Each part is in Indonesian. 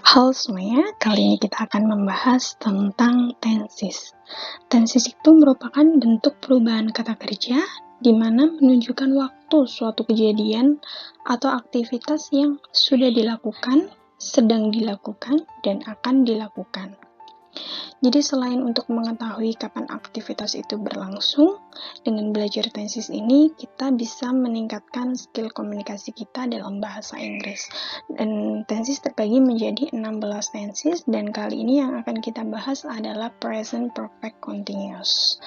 Halo semuanya, kali ini kita akan membahas tentang tenses. Tenses itu merupakan bentuk perubahan kata kerja di mana menunjukkan waktu suatu kejadian atau aktivitas yang sudah dilakukan, sedang dilakukan, dan akan dilakukan. Jadi selain untuk mengetahui kapan aktivitas itu berlangsung, dengan belajar tenses ini kita bisa meningkatkan skill komunikasi kita dalam bahasa Inggris. Dan tenses terbagi menjadi 16 tenses, dan kali ini yang akan kita bahas adalah present perfect continuous.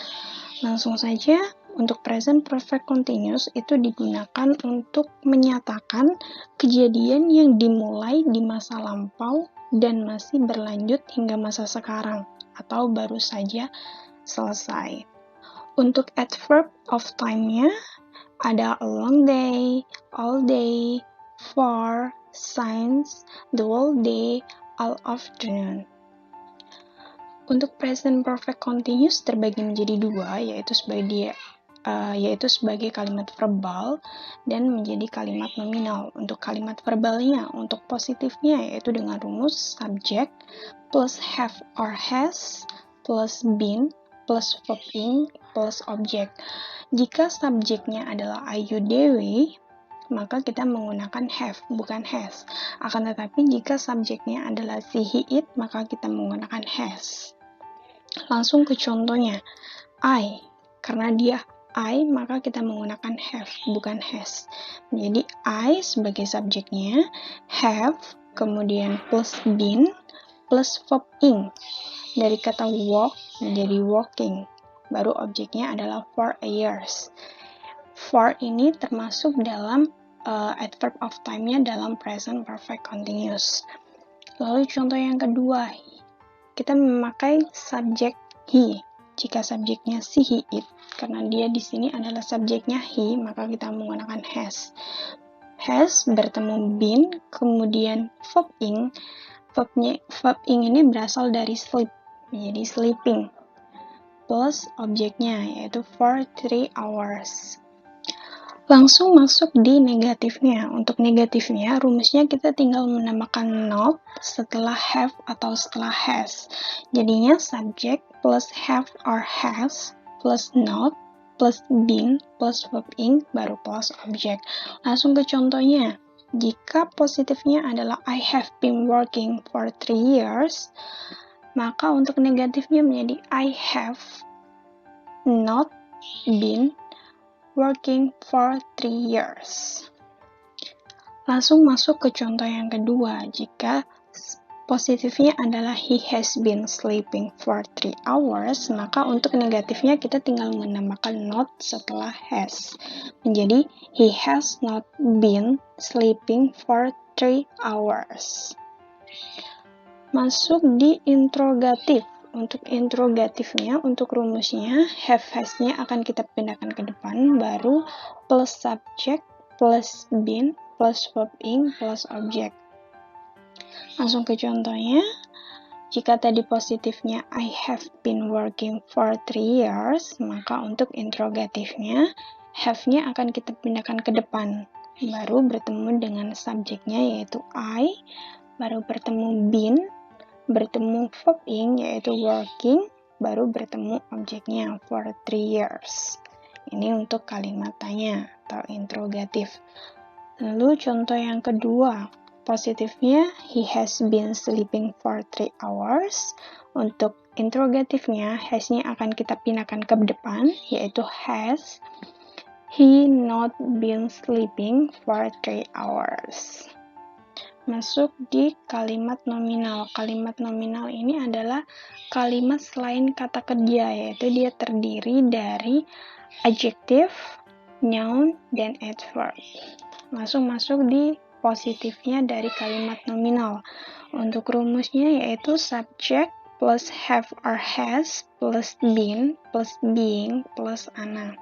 Langsung saja, untuk present perfect continuous itu digunakan untuk menyatakan kejadian yang dimulai di masa lampau dan masih berlanjut hingga masa sekarang atau baru saja selesai. Untuk adverb of time-nya ada a long day, all day, for, since, the whole day, all afternoon. Untuk present perfect continuous terbagi menjadi dua, yaitu sebagai kalimat verbal dan menjadi kalimat nominal. Untuk kalimat verbalnya, untuk positifnya yaitu dengan rumus subject plus have or has plus been plus verb ing plus object. Jika subjeknya adalah Ayu Dewi, maka kita menggunakan have, bukan has. Akan tetapi jika subjeknya adalah she, he, it, maka kita menggunakan has. Langsung ke contohnya, I, karena dia I, maka kita menggunakan have, bukan has. Jadi I sebagai subjeknya, have, kemudian plus been, plus verb ing. Dari kata walk menjadi walking. Baru objeknya adalah for a years. For ini termasuk dalam adverb of time-nya dalam present perfect continuous. Lalu contoh yang kedua, kita memakai subjek he. Jika subjeknya she, he, it, karena dia di sini adalah subjeknya he, maka kita menggunakan has. Has bertemu been, kemudian verb ing. Verb ing ini berasal dari sleep, menjadi sleeping. Plus objeknya, yaitu for 3 hours. Langsung masuk di negatifnya. Untuk negatifnya, rumusnya kita tinggal menambahkan not setelah have atau setelah has. Jadinya subject plus have or has plus not plus been plus verb ing baru plus object. Langsung ke contohnya. Jika positifnya adalah I have been working for 3 years, maka untuk negatifnya menjadi I have not been working for 3 years. Langsung masuk ke contoh yang kedua. Jika positifnya adalah he has been sleeping for 3 hours, maka untuk negatifnya kita tinggal menambahkan not setelah has. Menjadi he has not been sleeping for 3 hours. Masuk di interrogatif. Untuk interrogatifnya, untuk rumusnya, have has-nya akan kita pindahkan ke depan, baru plus subject, plus been, plus verb ing, plus object. Langsung ke contohnya, jika tadi positifnya I have been working for 3 years, maka untuk interrogatifnya, have-nya akan kita pindahkan ke depan, baru bertemu dengan subjeknya yaitu I, baru bertemu been, bertemu verb ing yaitu working, baru bertemu objeknya for 3 years. Ini untuk kalimat tanya atau interrogatif. Lalu contoh yang kedua, positifnya he has been sleeping for 3 hours. Untuk interrogatifnya, has-nya akan kita pindahkan ke depan yaitu has he not been sleeping for 3 hours. Masuk di kalimat nominal. Kalimat nominal ini adalah kalimat selain kata kerja, yaitu dia terdiri dari adjective, noun, dan adverb. Langsung masuk di positifnya dari kalimat nominal. Untuk rumusnya yaitu subject plus have or has plus been plus being plus ana.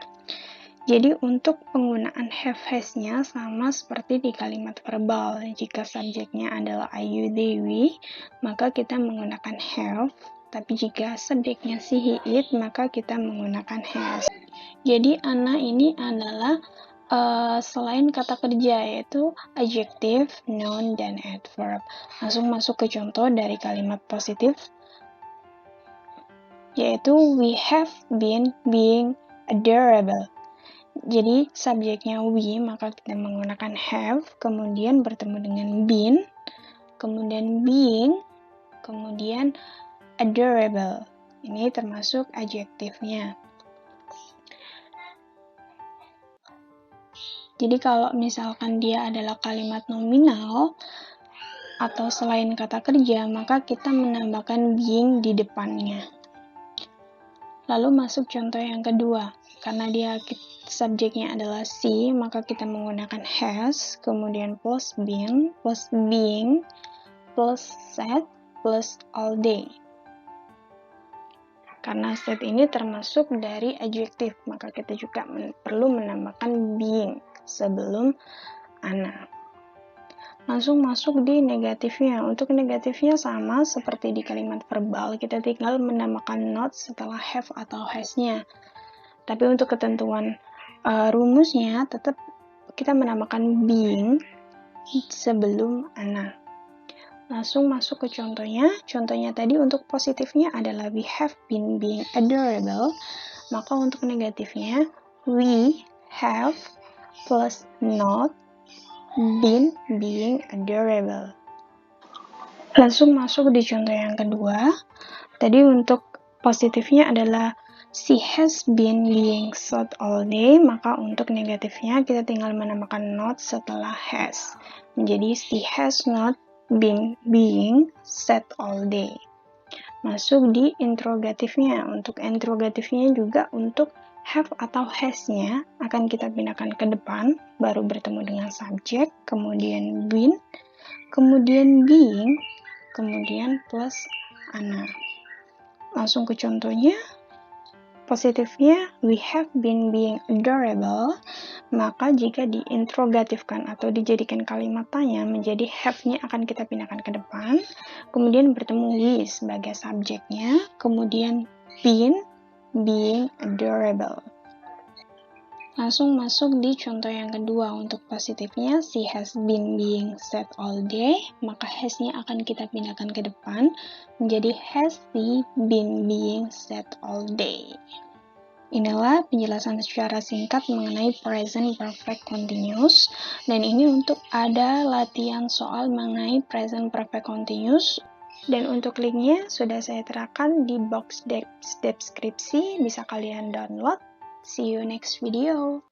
Jadi untuk penggunaan have has-nya sama seperti di kalimat verbal. Jika subjeknya adalah Ayu Dewi, maka kita menggunakan have. Tapi jika subjeknya she, he, it, maka kita menggunakan has. Jadi Ana ini adalah selain kata kerja, yaitu adjective, noun, dan adverb. Langsung masuk ke contoh dari kalimat positif, yaitu we have been being adorable. Jadi subjeknya we, maka kita menggunakan have, kemudian bertemu dengan been, kemudian being, kemudian adorable. Ini termasuk adjektifnya. Jadi kalau misalkan dia adalah kalimat nominal atau selain kata kerja, maka kita menambahkan being di depannya. Lalu masuk contoh yang kedua. Karena dia subjeknya adalah she, maka kita menggunakan has, kemudian plus been, plus being, plus said, plus all day. Karena set ini termasuk dari adjektif, maka kita juga perlu menambahkan being sebelum ana. Langsung masuk di negatifnya. Untuk negatifnya sama seperti di kalimat verbal, kita tinggal menambahkan not setelah have atau has-nya. Tapi untuk ketentuan rumusnya, tetap kita menambahkan being sebelum ana. Langsung masuk ke contohnya. Contohnya tadi untuk positifnya adalah we have been being adorable. Maka untuk negatifnya, we have plus not been being adorable. Langsung masuk di contoh yang kedua. Tadi untuk positifnya adalah she has been being sad all day, maka untuk negatifnya kita tinggal menambahkan not setelah has. Menjadi she has not been being sad all day. Masuk di interrogatifnya. Untuk interrogatifnya juga untuk have atau has-nya akan kita pindahkan ke depan, baru bertemu dengan subjek, kemudian been, kemudian being, kemudian plus ana. Langsung ke contohnya. Positifnya, we have been being adorable, maka jika diinterogatifkan atau dijadikan kalimat tanya menjadi have-nya akan kita pindahkan ke depan, kemudian bertemu we sebagai subjeknya, kemudian been, being adorable. Langsung masuk di contoh yang kedua. Untuk positifnya, she has been being sad all day, maka has-nya akan kita pindahkan ke depan menjadi has she been being sad all day. Inilah penjelasan secara singkat mengenai present perfect continuous, dan ini untuk ada latihan soal mengenai present perfect continuous, dan untuk linknya sudah saya terapkan di box deskripsi, bisa kalian download. See you next video.